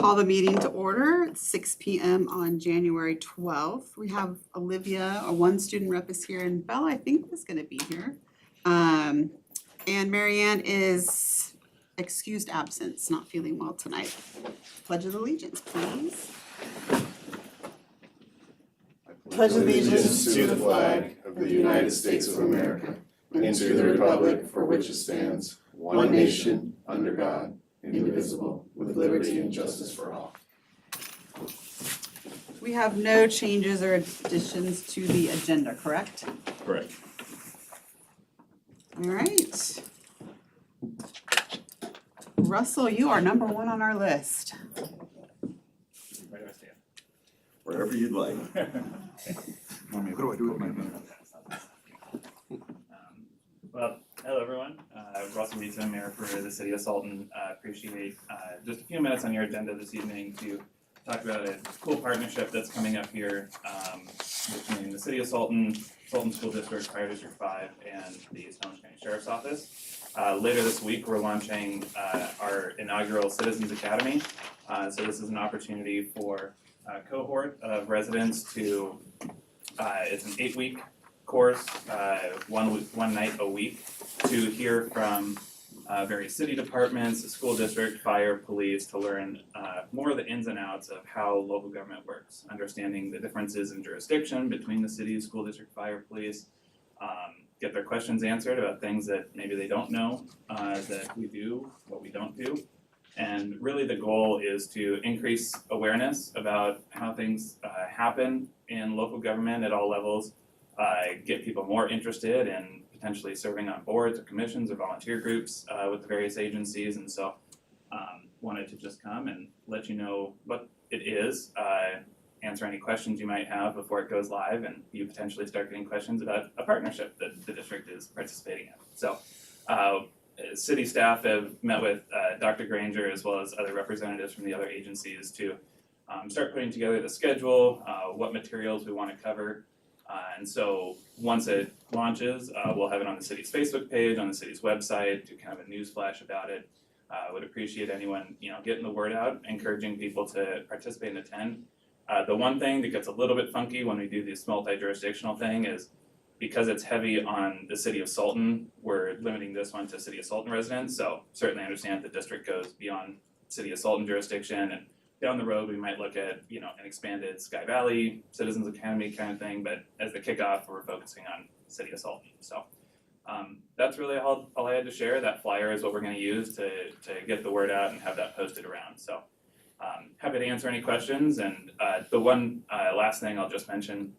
call the meeting to order. It's 6 p.m. on January 12th. We have Olivia, one student rep is here, and Bella, I think, is going to be here. And Marianne is excused absence, not feeling well tonight. Pledge of Allegiance, please. Pledge allegiance to the flag of the United States of America and to the republic for which it stands, one nation, under God, indivisible, with liberty and justice for all. We have no changes or additions to the agenda, correct? Correct. All right. Russell, you are number one on our list. Where do I stand? Wherever you'd like. What do I do with my name? Well, hello everyone. Russell Reedson, Mayor for the City of Sultan. Appreciate just a few minutes on your agenda this evening to talk about a cool partnership that's coming up here between the City of Sultan, Sultan School District, Fire District 5, and the Snohomish County Sheriff's Office. Later this week, we're launching our inaugural Citizens Academy. So this is an opportunity for a cohort of residents to, it's an 8-week course, one night a week, to hear from various city departments, the school district, fire, police, to learn more of the ins and outs of how local government works, understanding the differences in jurisdiction between the city, school district, fire, police, get their questions answered about things that maybe they don't know that we do, what we don't do. And really the goal is to increase awareness about how things happen in local government at all levels, get people more interested in potentially serving on boards or commissions or volunteer groups with the various agencies. And so wanted to just come and let you know what it is, answer any questions you might have before it goes live, and you potentially start getting questions about a partnership that the district is participating in. So city staff have met with Dr. Granger as well as other representatives from the other agencies to start putting together the schedule, what materials we want to cover. And so once it launches, we'll have it on the city's Facebook page, on the city's website, do kind of a news flash about it. Would appreciate anyone, getting the word out, encouraging people to participate and attend. The one thing that gets a little bit funky when we do this multi-jurisdictional thing is because it's heavy on the City of Sultan, we're limiting this one to City of Sultan residents. So certainly understand the district goes beyond City of Sultan jurisdiction, and down the road, we might look at, an expanded Sky Valley Citizens Academy kind of thing, but as the kickoff, we're focusing on City of Sultan. So that's really all I had to share. That flyer is what we're gonna use to get the word out and have that posted around. So happy to answer any questions. And the one last thing I'll just mention,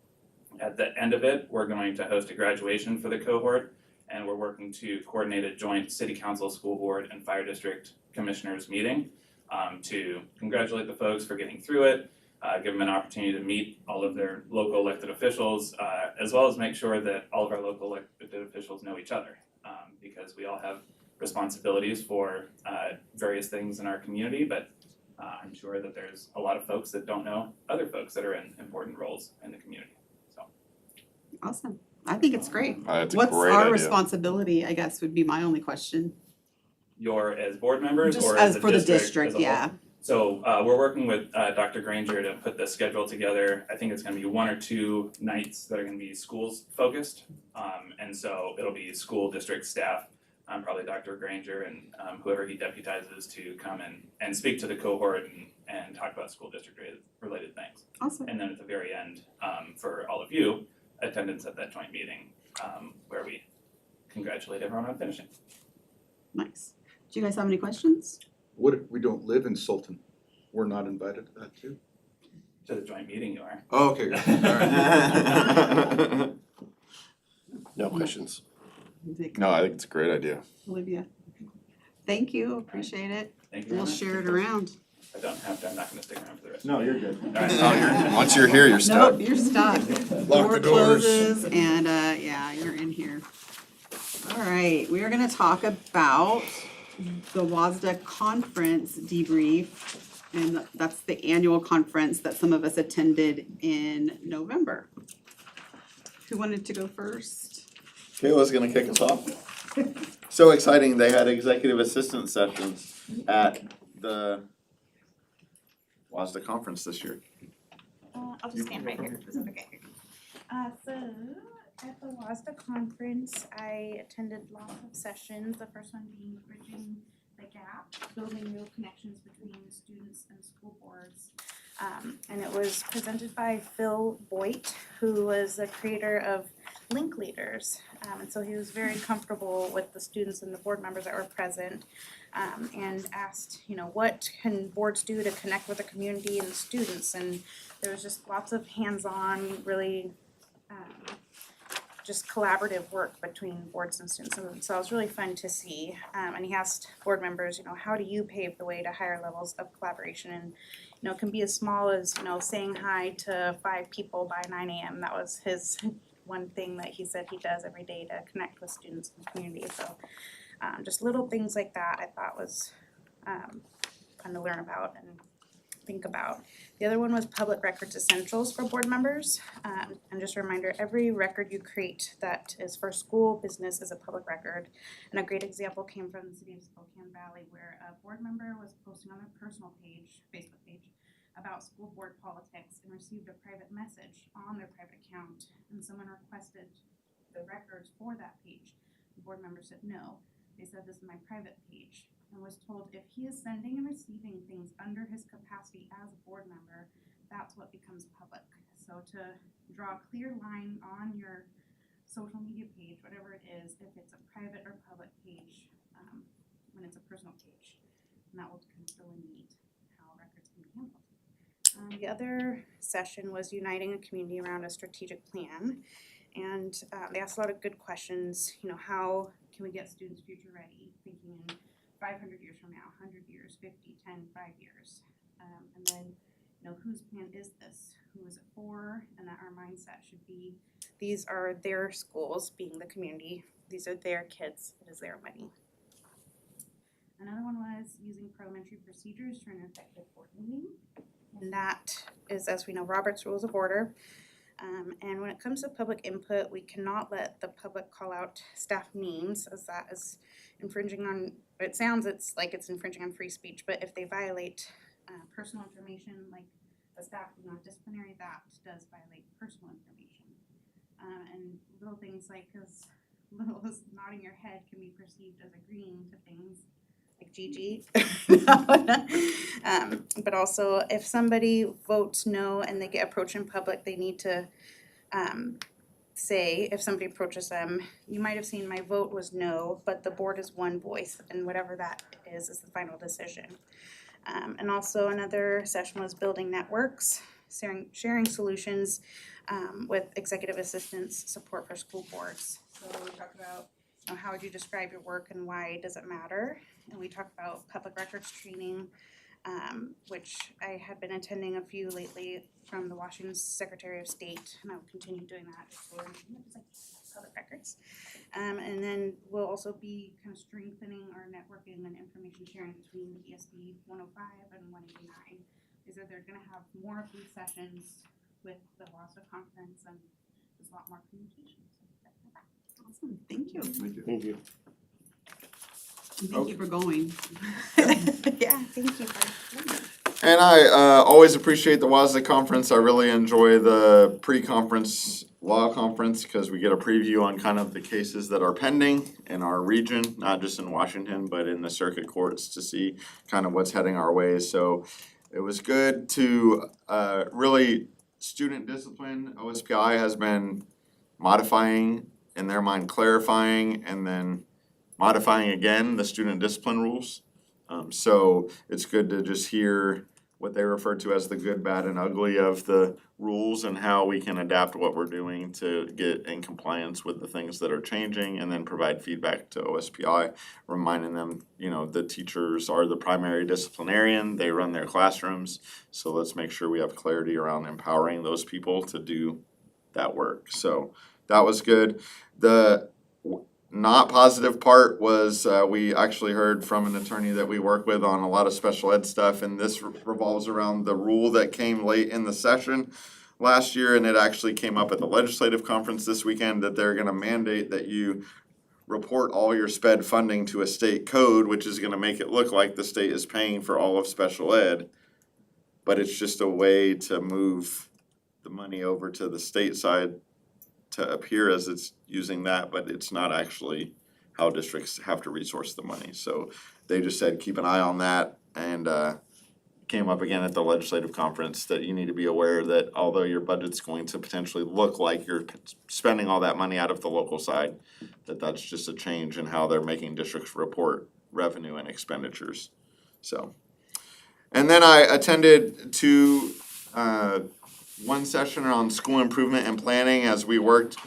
at the end of it, we're going to host a graduation for the cohort, and we're working to coordinate a joint City Council, School Board, and Fire District Commissioners meeting to congratulate the folks for getting through it, give them an opportunity to meet all of their local elected officials, as well as make sure that all of our local elected officials know each other, because we all have responsibilities for various things in our community, but I'm sure that there's a lot of folks that don't know other folks that are in important roles in the community. So Awesome. I think it's great. That's a What's great our idea. responsibility, I guess, would be my only question. you're as board members Just or as as for the the district district, as a whole? yeah. So we're working with Dr. Granger to put the schedule together. I think it's gonna be 1 or 2 nights that are gonna be schools focused. And so it'll be school district staff, probably Dr. Granger and whoever he deputizes to come and speak to the cohort and talk about school district related things. Awesome. And then at the very end, for all of you, attendance at that joint meeting where we congratulate everyone on finishing. Nice. Do you guys have any questions? What if we don't live in Sultan? We're not invited to that too? To the joint meeting you are. Oh, okay, good. All right. No questions. No, I think it's a great idea. Olivia. Thank you, appreciate it. Thank you very We'll much. share it around. I don't have to, I'm not gonna stick around for the rest. No, you're good. All right. Oh, once you're here, you're stuck. Nope, you're stuck. Lock the doors. Closes and yeah, you're in here. All right, we are gonna talk about the WASDA conference debrief. And that's the annual conference that some of us attended in November. Who wanted to go first? Kayla's gonna kick us off. So exciting, they had executive assistant sessions at the WASDA conference this year? I'll just stand right here. Is that okay? So at the WASDA conference, I attended lots of sessions. The first one being Bridging the Gap, Building Real Connections Between Students and School Boards. And it was presented by Phil Boyd, who was the creator of Link Leaders. And so he was very comfortable with the students and the board members that were present, and asked, what can boards do to connect with the community and the students? And there was just lots of hands-on, really just collaborative work between boards and students. And so it was really fun to see. And he asked board members, how do you pave the way to higher levels of collaboration? And, it can be as small as, saying hi to 5 people by 9 a.m. That was his one thing that he said he does every day to connect with students and community. So just little things like that I thought was fun to learn about and think about. The other one was Public Records Essentials for board members. And just a reminder, every record you create that is for school business is a public record. And a great example came from the city of Spokane Valley, where a board member was posting on their personal page, Facebook page, about school board politics and received a private message on their private account. And someone requested the records for that page. The board member said no. They said, this is my private page. And was told if he is sending and receiving things under his capacity as a board member, that's what becomes public. So to draw a clear line on your social media page, whatever it is, if it's a private or public page, when it's a personal page, and that will kind of fill in neat how records can be handled. The other session was uniting a community around a strategic plan, and they asked a lot of good questions. How can we get students future ready, thinking in 500 years from now, 100 years, 50, 10, 5 years. And then, whose plan is this? Who is it for? And that our mindset should be, these are their schools, being the community. These are their kids. It is their money. Another one was using parliamentary procedures for an effective board meeting. And that is, as we know, Robert's Rules of Order. And when it comes to public input, we cannot let the public call out staff names, as that is infringing on, it's like it's infringing on free speech, but if they violate personal information, like a staff disciplinary, that does violate personal information. And little things like, as little as nodding your head can be perceived as agreeing to things, like Gigi. But also, if somebody votes no and they get approached in public, they need to say, if somebody approaches them, you might have seen my vote was no, but the board is one voice, and whatever that is the final decision. And also another session was building networks, sharing solutions with executive assistants, support for school boards. So we talked about how would you describe your work and why does it matter? And we talked about public records training, which I had been attending a few lately from the Washington Secretary of State, and I will continue doing that for public records. And then we'll also be kind of strengthening our networking and information sharing between ESD 105 and 189. They're going to have more of these sessions with the WASDA conference, and there's a lot more communication. Awesome, thank you. Thank you. Thank you for going. Yeah, thank you for And I always appreciate the WASDA conference. I really enjoy the pre-conference law conference because we get a preview on kind of the cases that are pending in our region, not just in Washington, but in the circuit courts, to see kind of what's heading our way. So it was good to really, student discipline, OSPI has been modifying, in their mind clarifying, and then modifying again the student discipline rules. So it's good to just hear what they refer to as the good, bad, and ugly of the rules and how we can adapt what we're doing to get in compliance with the things that are changing, and then provide feedback to OSPI, reminding them, the teachers are the primary disciplinarian, they run their classrooms, so let's make sure we have clarity around empowering those people to do that work. So that was good. The not positive part was we actually heard from an attorney that we work with on a lot of special ed stuff, and this revolves around the rule that came late in the session last year, and it actually came up at the legislative conference this weekend, that they're going to mandate that you report all your SPED funding to a state code, which is going to make it look like the state is paying for all of special ed. but it's just a way to move the money over to the state side to appear as it's using that, but it's not actually how districts have to resource the money. So they just said, keep an eye on that, and came up again at the legislative conference that you need to be aware that although your budget's going to potentially look like you're spending all that money out of the local side, that that's just a change in how they're making districts report revenue and expenditures. So, and then I attended one session on school improvement and planning as we worked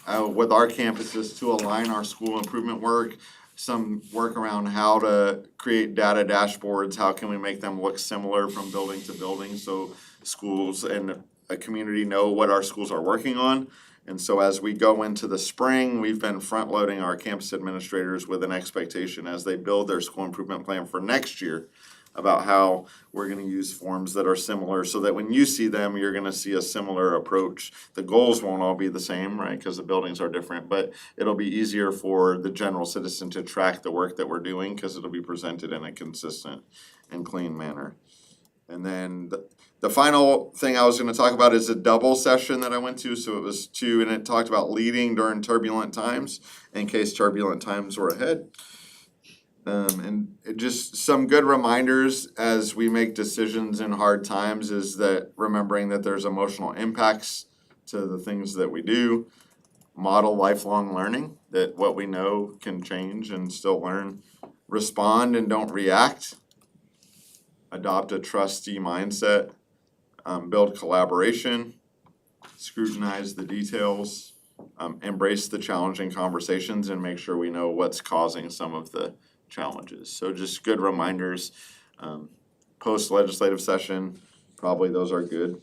with our campuses to align our school improvement work. Some work around how to create data dashboards, how can we make them look similar from building to building so schools and a community know what our schools are working on. And so as we go into the spring, we've been front loading our campus administrators with an expectation as they build their school improvement plan for next year about how we're gonna use forms that are similar so that when you see them, you're gonna see a similar approach. The goals won't all be the same, right, because the buildings are different, but it'll be easier for the general citizen to track the work that we're doing because it'll be presented in a consistent and clean manner. And then the final thing I was gonna talk about is a double session that I went to, so it was two, and it talked about leading during turbulent times in case turbulent times were ahead. And it just some good reminders as we make decisions in hard times is that remembering that there's emotional impacts to the things that we do. Model lifelong learning, that what we know can change and still learn. Respond and don't react. Adopt a trustee mindset. Build collaboration. Scrutinize the details. Embrace the challenging conversations and make sure we know what's causing some of the challenges. So just good reminders. Post legislative session, probably those are good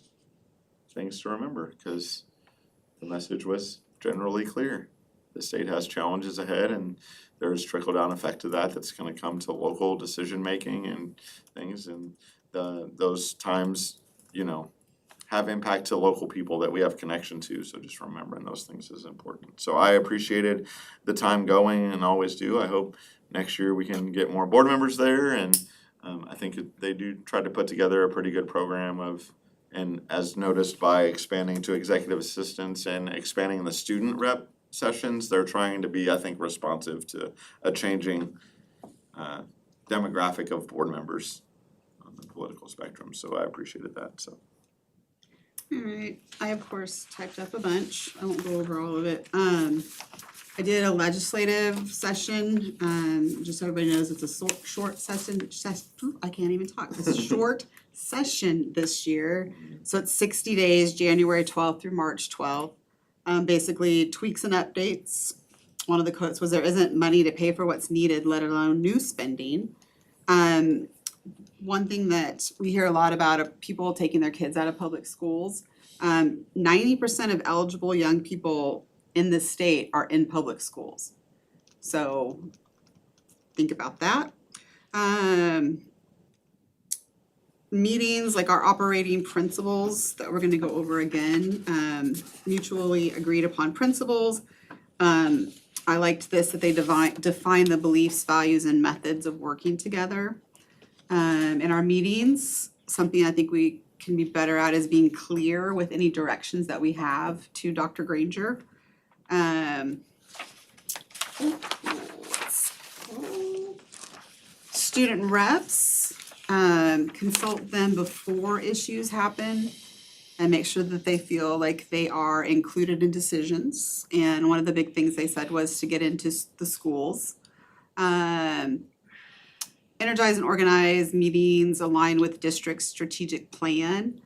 things to remember because the message was generally clear. The state has challenges ahead and there's trickle down effect to that that's going to come to local decision making and things, and those times, you know, have impact to local people that we have connection to. So just remembering those things is important. So I appreciated the time going and always do. I hope next year we can get more board members there, and I think they do try to put together a pretty good program of, and as noticed by expanding to executive assistants and expanding the student rep sessions, they're trying to be, I think, responsive to a changing demographic of board members on the political spectrum. So I appreciated that. So. Alright, I of course typed up a bunch, I won't go over all of it. I did a legislative session, just so everybody knows, it's a short session, I can't even talk, it's a short session this year. So it's 60 days, January 12th through March 12th. Basically tweaks and updates. One of the quotes was, there isn't money to pay for what's needed, let alone new spending. One thing that we hear a lot about are people taking their kids out of public schools. 90% of eligible young people in the state are in public schools. So think about that. Meetings, like our operating principles that we're gonna go over again, mutually agreed upon principles. I liked this, that they define the beliefs, values, and methods of working together. In our meetings, something I think we can be better at is being clear with any directions that we have to Dr. Granger. Student reps, consult them before issues happen and make sure that they feel like they are included in decisions. And one of the big things they said was to get into the schools. Energize and organize meetings, align with district's strategic plan.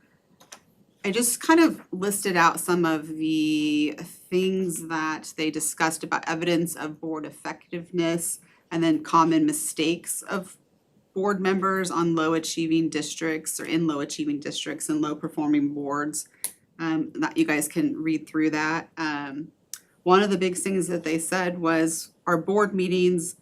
I just kind of listed out some of the things that they discussed about evidence of board effectiveness and then common mistakes of board members on low achieving districts or in low achieving districts and low performing boards. That you guys can read through that. One of the big things that they said was our board meetings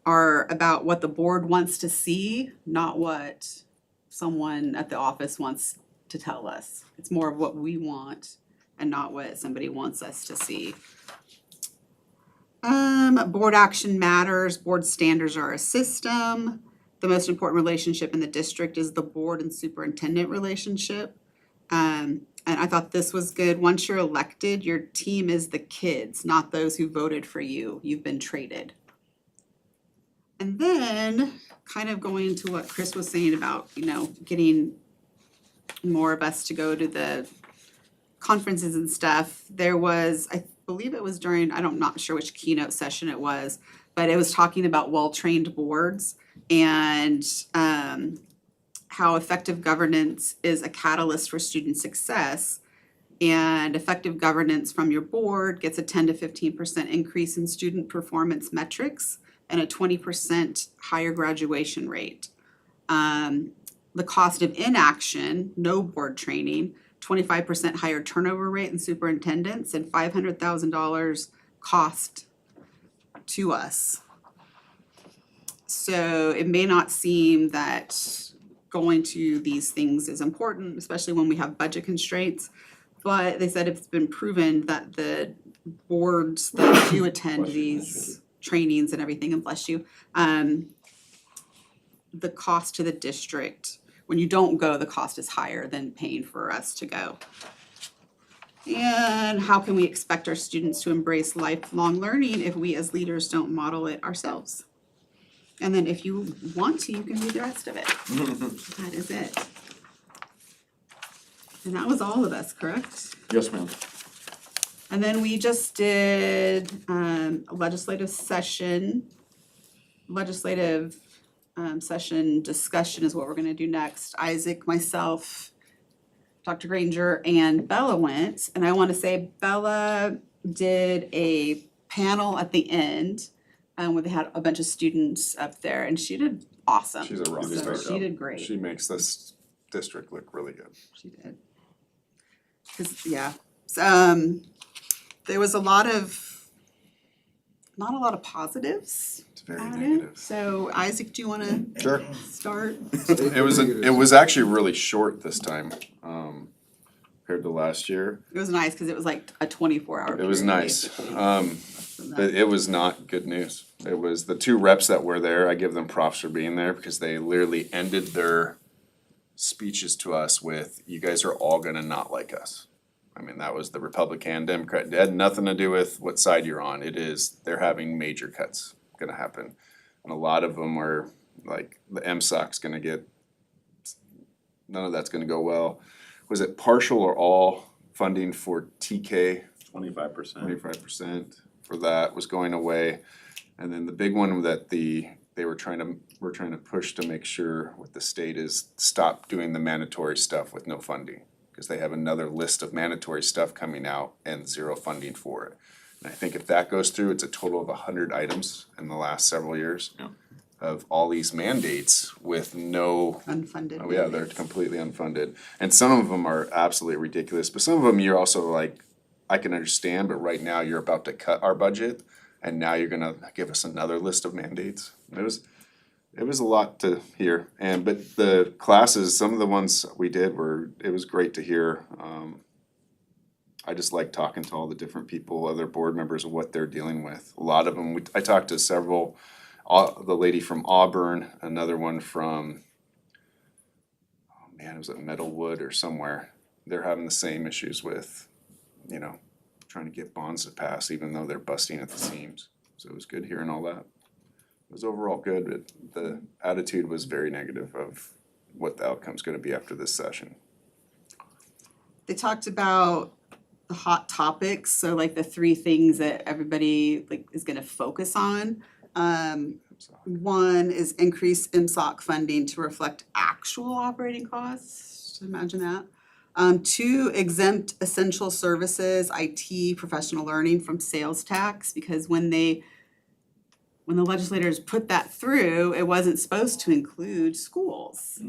are about what the board wants to see, not what someone at the office wants to tell us. It's more of what we want and not what somebody wants us to see. Board action matters, board standards are a system. the most important relationship in the district is the board and superintendent relationship. And I thought this was good. Once you're elected, your team is the kids, not those who voted for you. You've been traded. And then kind of going to what Chris was saying about, getting more of us to go to the conferences and stuff. There was, I believe it was during, I'm not sure which keynote session it was, but it was talking about well-trained boards and how effective governance is a catalyst for student success. And effective governance from your board gets a 10 to 15% increase in student performance metrics and a 20% higher graduation rate. The cost of inaction, no board training, 25% higher turnover rate in superintendents, and $500,000 cost to us. So it may not seem that going to these things is important, especially when we have budget constraints, but they said it's been proven that the boards that do attend these trainings and everything, and bless you, the cost to the district, when you don't go, the cost is higher than paying for us to go. And how can we expect our students to embrace lifelong learning if we as leaders don't model it ourselves? And then if you want to, you can do the rest of it. That is it. And that was all of us, correct? Yes, ma'am. And then we just did a legislative session discussion is what we're gonna do next. Isaac, myself, Dr. Granger, and Bella went. And I wanna say Bella did a panel at the end where they had a bunch of students up there, and she did awesome. She's a rock So star. she did great. She makes this district look really good. She did. 'Cause, yeah, so, there was not a lot of positives It's very out of it. negative. So Isaac, do you wanna Sure. start? It was actually really short this time, compared to last year. It was nice, cause it was like a 24-hour It was period, nice. basically. But it was not good news. It was the two reps that were there, I give them props for being there because they literally ended their speeches to us with, you guys are all gonna not like us. I mean, that was the Republican, Democrat, it had nothing to do with what side you're on. It is, they're having major cuts gonna happen. And a lot of them are like, the MSOC's gonna get, none of that's gonna go well. Was it partial or all funding for TK? 25%. 25% for that was going away. And then the big one that we're trying to push to make sure with the state is stop doing the mandatory stuff with no funding. Cause they have another list of mandatory stuff coming out and zero funding for it. And I think if that goes through, it's a total of 100 items in the last several years. Yeah. Of all these mandates with no Unfunded. oh yeah, they're mandates. completely unfunded. And some of them are absolutely ridiculous, but some of them you're also like, I can understand, but right now you're about to cut our budget and now you're gonna give us another list of mandates. It was a lot to hear, but the classes, some of the ones we did it was great to hear. I just like talking to all the different people, other board members, of what they're dealing with. A lot of them, I talked to several, the lady from Auburn, another one from, oh man, it was at Meadowwood or somewhere. They're having the same issues with, trying to get bonds to pass, even though they're busting at the seams. So it was good hearing all that. It was overall good, but the attitude was very negative of what the outcome's gonna be after this session. They talked about the hot topics, so like the 3 things that everybody is gonna focus on. One is increase MSOC funding to reflect actual operating costs, imagine that. 2, exempt essential services, IT, professional learning from sales tax, because when the legislators put that through, it wasn't supposed to include schools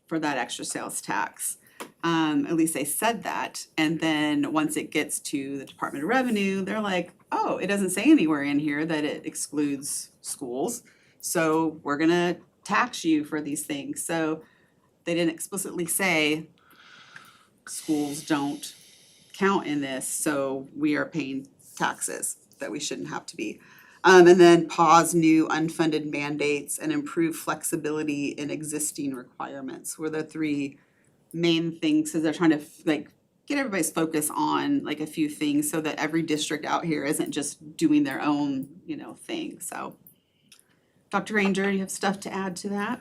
for that extra sales tax. At least they said that, and then once it gets to the Department of Revenue, they're like, oh, it doesn't say anywhere in here that it excludes schools, so we're gonna tax you for these things. So they didn't explicitly say schools don't count in this, so we are paying taxes that we shouldn't have to be. And then pause new unfunded mandates and improve flexibility in existing requirements were the three main things, because they're trying to like get everybody's focus on like a few things so that every district out here isn't just doing their own, thing, so. Dr. Ranger, you have stuff to add to that?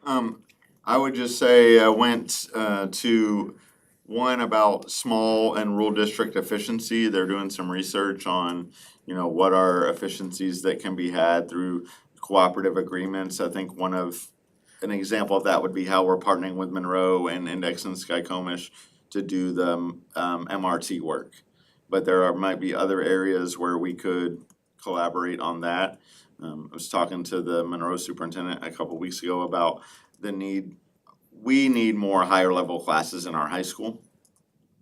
I would just say I went to one about small and rural district efficiency. They're doing some research on, what are efficiencies that can be had through cooperative agreements. I think an example of that would be how we're partnering with Monroe and Index and Skycomish to do the MRT work. But might be other areas where we could collaborate on that. I was talking to the Monroe superintendent a couple weeks ago about we need more higher level classes in our high school.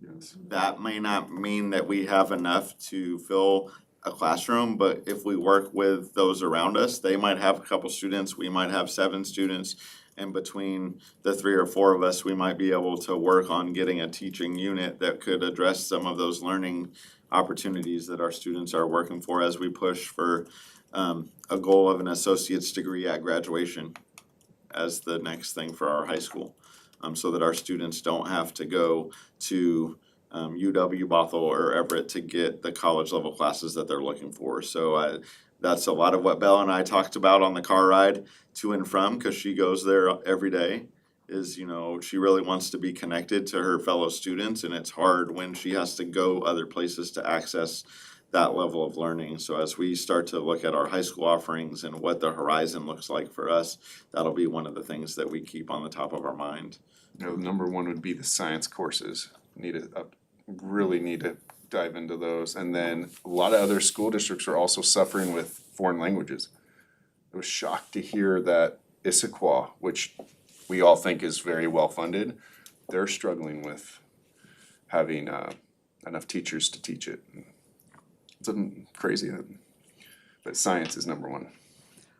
Yes. That may not mean that we have enough to fill a classroom, but if we work with those around us, they might have a couple students, we might have 7 students. And between the 3 or 4 of us, we might be able to work on getting a teaching unit that could address some of those learning opportunities that our students are working for as we push for a goal of an associate's degree at graduation as the next thing for our high school. So that our students don't have to go to UW, Bothell, or Everett to get the college level classes that they're looking for. So that's a lot of what Bella and I talked about on the car ride to and from, because she goes there every day, is, she really wants to be connected to her fellow students, and it's hard when she has to go other places to access that level of learning. So as we start to look at our high school offerings and what the horizon looks like for us, that'll be one of the things that we keep on the top of our mind. Number one would be the science courses. Really need to dive into those. And then a lot of other school districts are also suffering with foreign languages. I was shocked to hear that Issaquah, which we all think is very well funded, they're struggling with having enough teachers to teach it. It's crazy, but science is number one.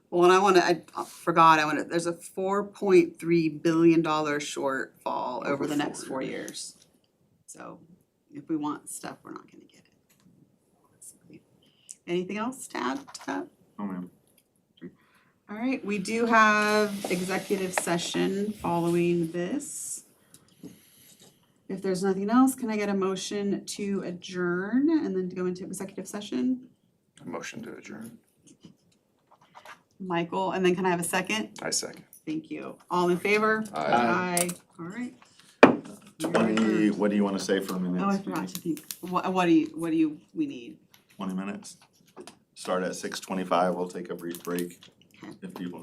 Well, and I forgot, there's a $4.3 billion shortfall over the next 4 years. So if we want stuff, we're not gonna get it. Anything else to add to that? Oh, man. All right, we do have executive session following this. If there's nothing else, can I get a motion to adjourn and then to go into executive session? A motion to adjourn. Michael, and then can I have a second? I second. Thank you. All in favor? Aye. All right. What do you wanna say for a minute? Oh, I forgot to think. What do we need? 20 minutes. Start at 6:25, we'll take a brief break Okay. if people